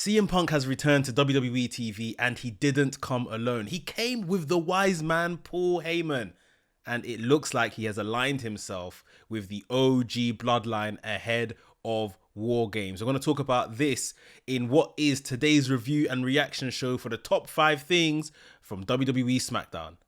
CM Punk has returned to WWE TV and he didn't come alone. He came with the wise man Paul Heyman, and it looks like he has aligned himself with the OG bloodline ahead of WarGames. We're going to talk about this in what is today's review and reaction show for the top 5 things from WWE SmackDown.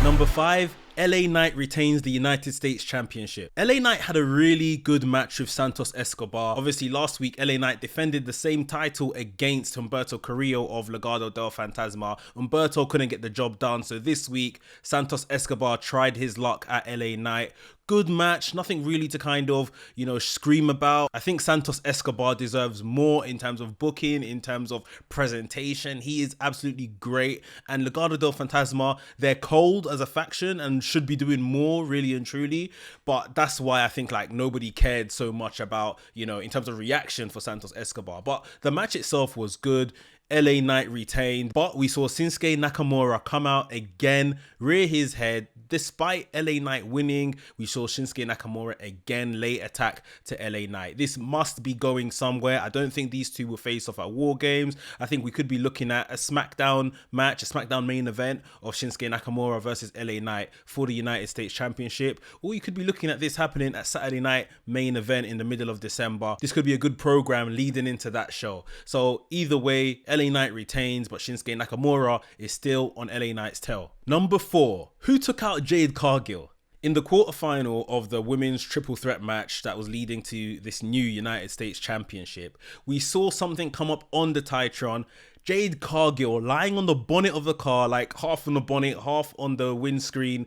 Number 5, LA Knight retains the United States Championship. LA Knight had a really good match with Santos Escobar. Obviously, last week, LA Knight defended the same title against Humberto Carrillo of Legado del Fantasma. Humberto couldn't get the job done, so this week, Santos Escobar tried his luck at LA Knight. Good match, nothing really to kind of, scream about. I think Santos Escobar deserves more in terms of booking, in terms of presentation. He is absolutely great. And Legado del Fantasma, they're cold as a faction and should be doing more, really and truly. But that's why I think nobody cared so much about, in terms of reaction for Santos Escobar. But the match itself was good. LA Knight retained, but we saw Shinsuke Nakamura come out again, rear his head. Despite LA Knight winning, we saw Shinsuke Nakamura again lay attack to LA Knight. This must be going somewhere. I don't think these two will face off at WarGames. I think we could be looking at a SmackDown match, a SmackDown main event of Shinsuke Nakamura versus LA Knight for the United States Championship. Or you could be looking at this happening at Saturday Night main event in the middle of December. This could be a good program leading into that show. So either way, LA Knight retains, but Shinsuke Nakamura is still on LA Knight's tail. Number 4, who took out Jade Cargill? In the quarterfinal of the women's triple threat match that was leading to this new United States Championship, we saw something come up on the Titron. Jade Cargill lying on the bonnet of the car, half on the bonnet, half on the windscreen,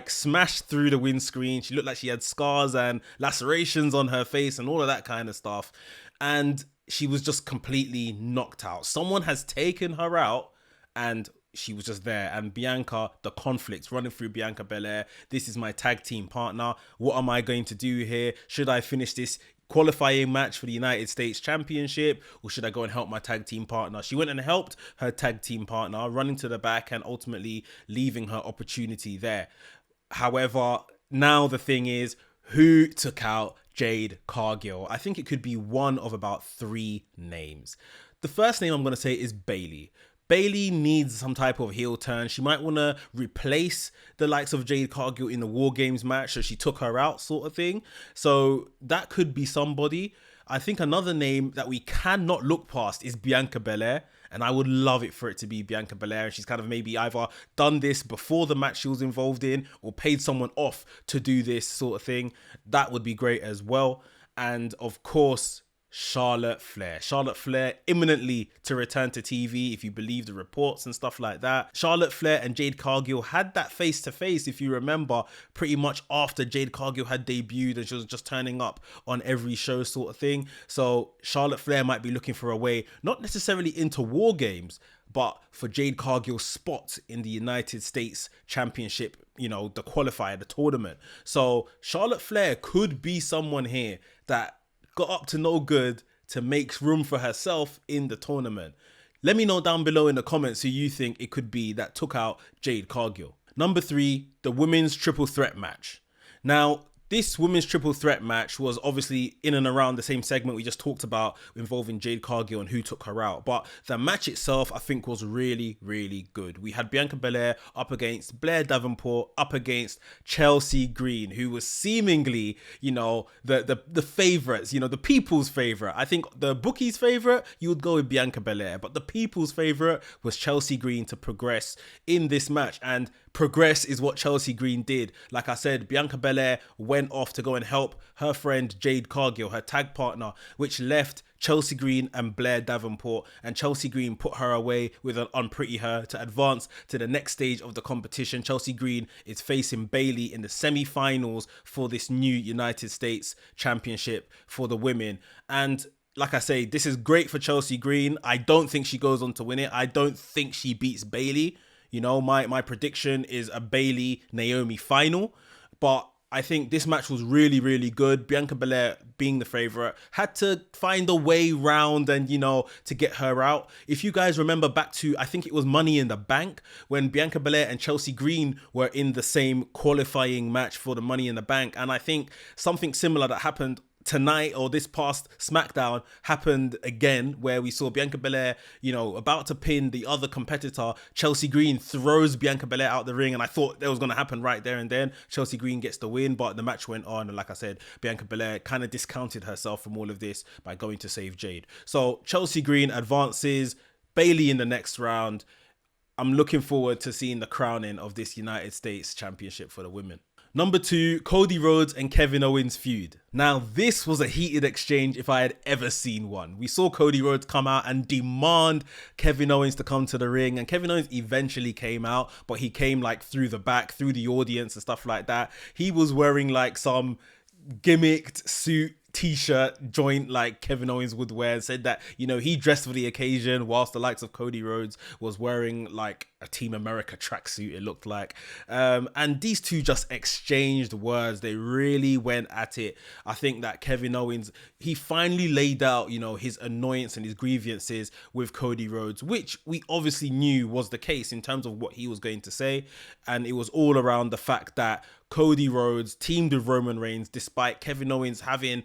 smashed through the windscreen. She looked like she had scars and lacerations on her face and all of that kind of stuff. And she was just completely knocked out. Someone has taken her out and she was just there. And Bianca, the conflict running through Bianca Belair. This is my tag team partner. What am I going to do here? Should I finish this qualifying match for the United States Championship, or should I go and help my tag team partner? She went and helped her tag team partner, running to the back and ultimately leaving her opportunity there. However, now the thing is, who took out Jade Cargill? I think it could be one of about 3 names. The first name I'm going to say is Bayley. Bayley needs some type of heel turn. She might want to replace the likes of Jade Cargill in the WarGames match, so she took her out sort of thing. So that could be somebody. I think another name that we cannot look past is Bianca Belair, and I would love it for it to be Bianca Belair. And she's kind of maybe either done this before the match she was involved in or paid someone off to do this sort of thing. That would be great as well. And of course, Charlotte Flair. Charlotte Flair imminently to return to TV if you believe the reports and stuff like that. Charlotte Flair and Jade Cargill had that face-to-face, if you remember, pretty much after Jade Cargill had debuted and she was just turning up on every show sort of thing. So Charlotte Flair might be looking for a way, not necessarily into WarGames, but for Jade Cargill's spot in the United States Championship, the qualifier, the tournament. So Charlotte Flair could be someone here that got up to no good to make room for herself in the tournament. Let me know down below in the comments who you think it could be that took out Jade Cargill. Number 3, the women's triple threat match. Now, this women's triple threat match was obviously in and around the same segment we just talked about involving Jade Cargill and who took her out. But the match itself, I think, was really, really good. We had Bianca Belair up against Blair Davenport, up against Chelsea Green, who was seemingly, the favorites, the people's favorite. I think the bookies' favorite, you would go with Bianca Belair, but the people's favorite was Chelsea Green to progress in this match. And progress is what Chelsea Green did. Like I said, Bianca Belair went off to go and help her friend Jade Cargill, her tag partner, which left Chelsea Green and Blair Davenport, and Chelsea Green put her away with an unpretty her to advance to the next stage of the competition. Chelsea Green is facing Bayley in the semi-finals for this new United States Championship for the women. And like I say, this is great for Chelsea Green. I don't think she goes on to win it. I don't think she beats Bayley. My prediction is a Bayley-Naomi final, but I think this match was really, really good. Bianca Belair, being the favorite, had to find a way round and, to get her out. If you guys remember back to, I think it was Money in the Bank, when Bianca Belair and Chelsea Green were in the same qualifying match for the Money in the Bank. And I think something similar that happened tonight, or this past SmackDown, happened again, where we saw Bianca Belair, about to pin the other competitor. Chelsea Green throws Bianca Belair out the ring, and I thought that was going to happen right there and then. Chelsea Green gets the win, but the match went on, and like I said, Bianca Belair kind of discounted herself from all of this by going to save Jade. So Chelsea Green advances, Bayley in the next round. I'm looking forward to seeing the crowning of this United States Championship for the women. Number 2, Cody Rhodes and Kevin Owens feud. Now, this was a heated exchange if I had ever seen one. We saw Cody Rhodes come out and demand Kevin Owens to come to the ring, and Kevin Owens eventually came out, but he came like through the back, through the audience and stuff like that. He was wearing like some gimmicked suit t-shirt joint like Kevin Owens would wear, and said that he dressed for the occasion, whilst the likes of Cody Rhodes was wearing like a Team America tracksuit, it looked like, and these two just exchanged words. They really went at it. I think that Kevin Owens, he finally laid out his annoyance and his grievances with Cody Rhodes, which we obviously knew was the case in terms of what he was going to say, and it was all around the fact that Cody Rhodes teamed with Roman Reigns despite Kevin Owens having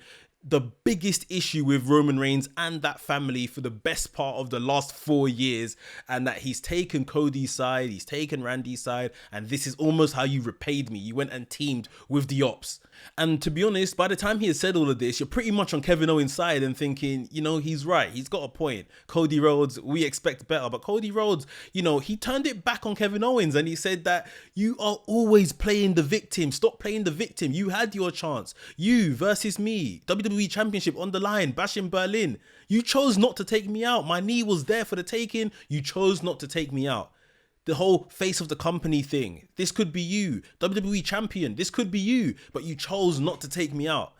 the biggest issue with Roman Reigns and that family for the best part of the last 4 years, and that he's taken Cody's side, he's taken Randy's side, and this is almost how you repaid me. You went and teamed with the Ops. And to be honest, by the time he had said all of this, you're pretty much on Kevin Owens' side and thinking, he's right. He's got a point. Cody Rhodes, we expect better. But Cody Rhodes, he turned it back on Kevin Owens, and he said that you are always playing the victim. Stop playing the victim. You had your chance. You versus me. WWE Championship on the line. Bash in Berlin. You chose not to take me out. My knee was there for the taking. You chose not to take me out. The whole face of the company thing. This could be you. WWE champion. This could be you. But you chose not to take me out.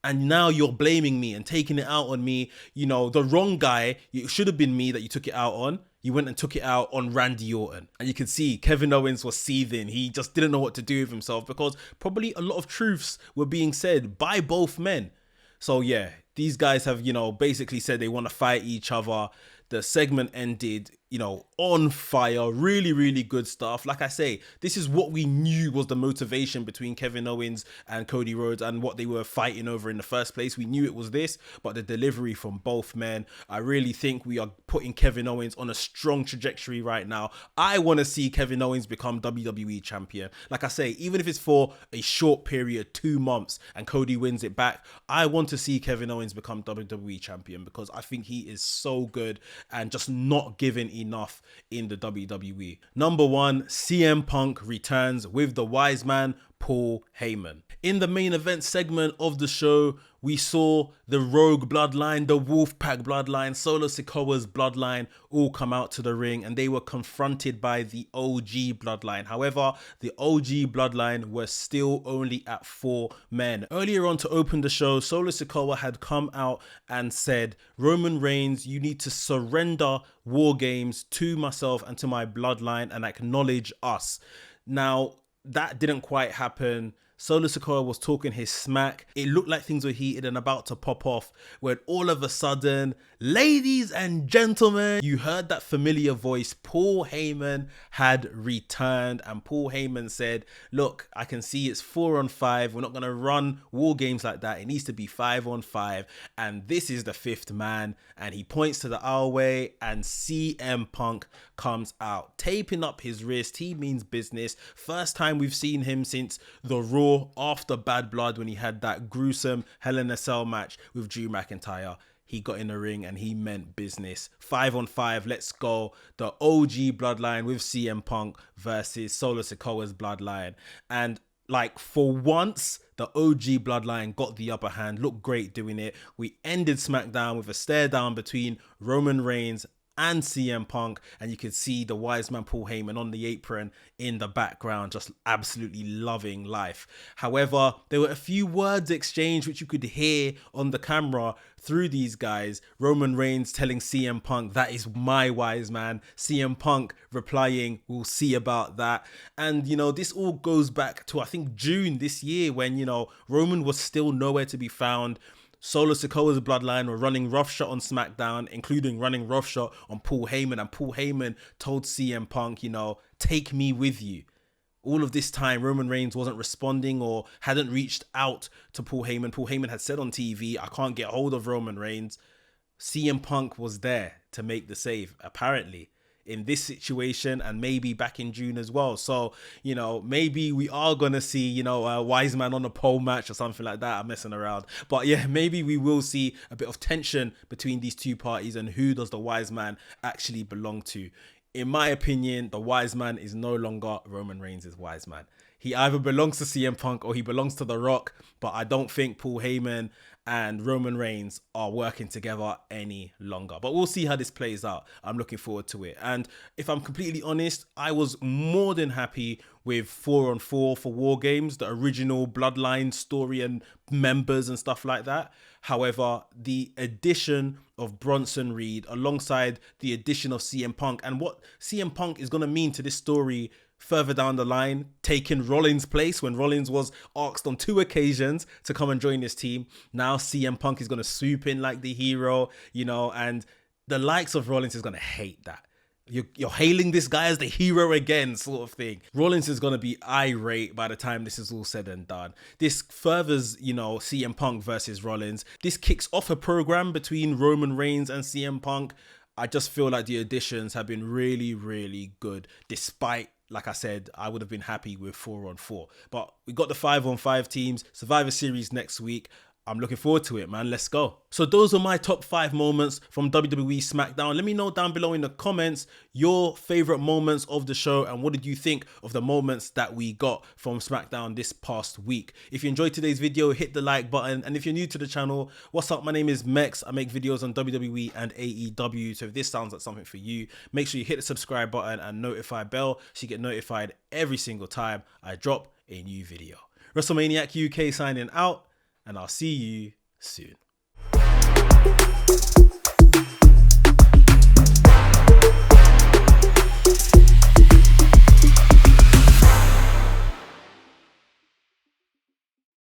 And now you're blaming me and taking it out on me. The wrong guy. It should have been me that you took it out on. You went and took it out on Randy Orton. And you can see Kevin Owens was seething. He just didn't know what to do with himself, because probably a lot of truths were being said by both men. So yeah, these guys have, basically said they want to fight each other. The segment ended, on fire. Really, really good stuff. Like I say, this is what we knew was the motivation between Kevin Owens and Cody Rhodes, and what they were fighting over in the first place. We knew it was this, but the delivery from both men, I really think we are putting Kevin Owens on a strong trajectory right now. I want to see Kevin Owens become WWE champion. Like I say, even if it's for a short period, 2 months, and Cody wins it back, I want to see Kevin Owens become WWE champion, because I think he is so good and just not given enough in the WWE. Number 1, CM Punk returns with the wise man Paul Heyman. In the main event segment of the show, we saw the Rogue Bloodline, the Wolfpack Bloodline, Solo Sikoa's Bloodline all come out to the ring, and they were confronted by the OG Bloodline. However, the OG Bloodline were still only at 4 men. Earlier on, to open the show, Solo Sikoa had come out and said, Roman Reigns, you need to surrender WarGames to myself and to my Bloodline and acknowledge us. Now, that didn't quite happen. Solo Sikoa was talking his smack. It looked like things were heated and about to pop off, when all of a sudden, ladies and gentlemen, you heard that familiar voice. Paul Heyman had returned, and Paul Heyman said, look, I can see it's 4-on-5. We're not going to run war games like that. It needs to be 5-on-5. And this is the 5th man. And he points to the aisleway, and CM Punk comes out, taping up his wrist. He means business. First time we've seen him since the Raw after Bad Blood, when he had that gruesome Hell in a Cell match with Drew McIntyre. He got in the ring and he meant business. 5-on-5, let's go. The OG Bloodline with CM Punk versus Solo Sikoa's Bloodline. And like, for once, the OG Bloodline got the upper hand. Looked great doing it. We ended SmackDown with a stare down between Roman Reigns and CM Punk, and you could see the wise man Paul Heyman on the apron in the background, just absolutely loving life. However, there were a few words exchanged which you could hear on the camera through these guys. Roman Reigns telling CM Punk, that is my wise man. CM Punk replying, we'll see about that. And this all goes back to, I think, June this year, when Roman was still nowhere to be found. Solo Sikoa's Bloodline were running roughshod on SmackDown, including running roughshod on Paul Heyman. And Paul Heyman told CM Punk, take me with you. All of this time, Roman Reigns wasn't responding or hadn't reached out to Paul Heyman. Paul Heyman had said on TV, I can't get hold of Roman Reigns. CM Punk was there to make the save, apparently, in this situation, and maybe back in June as well. So, you know, maybe we are going to see, you know, a wise man on a pole match or something like that. I'm messing around. But yeah, maybe we will see a bit of tension between these two parties and who does the wise man actually belong to. In my opinion, the wise man is no longer Roman Reigns' wise man. He either belongs to CM Punk or he belongs to The Rock, but I don't think Paul Heyman and Roman Reigns are working together any longer. But we'll see how this plays out. I'm looking forward to it. And if I'm completely honest, I was more than happy with 4-on-4 for WarGames, the original Bloodline story and members and stuff like that. However, the addition of Bronson Reed alongside the addition of CM Punk and what CM Punk is going to mean to this story further down the line, taking Rollins' place when Rollins was asked on 2 occasions to come and join this team. Now CM Punk is going to swoop in like the hero, you know, and the likes of Rollins is going to hate that. You're hailing this guy as the hero again, sort of thing. Rollins is going to be irate by the time this is all said and done. This furthers, you know, CM Punk versus Rollins. This kicks off a program between Roman Reigns and CM Punk. I just feel like the additions have been really, really good, despite, like I said, I would have been happy with 4-on-4. But we got the 5-on-5 teams, Survivor Series next week. I'm looking forward to it, man. Let's go. So those are my top 5 moments from WWE SmackDown. Let me know down below in the comments your favorite moments of the show and what did you think of the moments that we got from SmackDown this past week. If you enjoyed today's video, hit the like button. And if you're new to the channel, what's up? My name is Mex. I make videos on WWE and AEW. So if this sounds like something for you, make sure you hit the subscribe button and notify bell so you get notified every single time I drop a new video. WrestleManiac UK signing out. And I'll see you soon.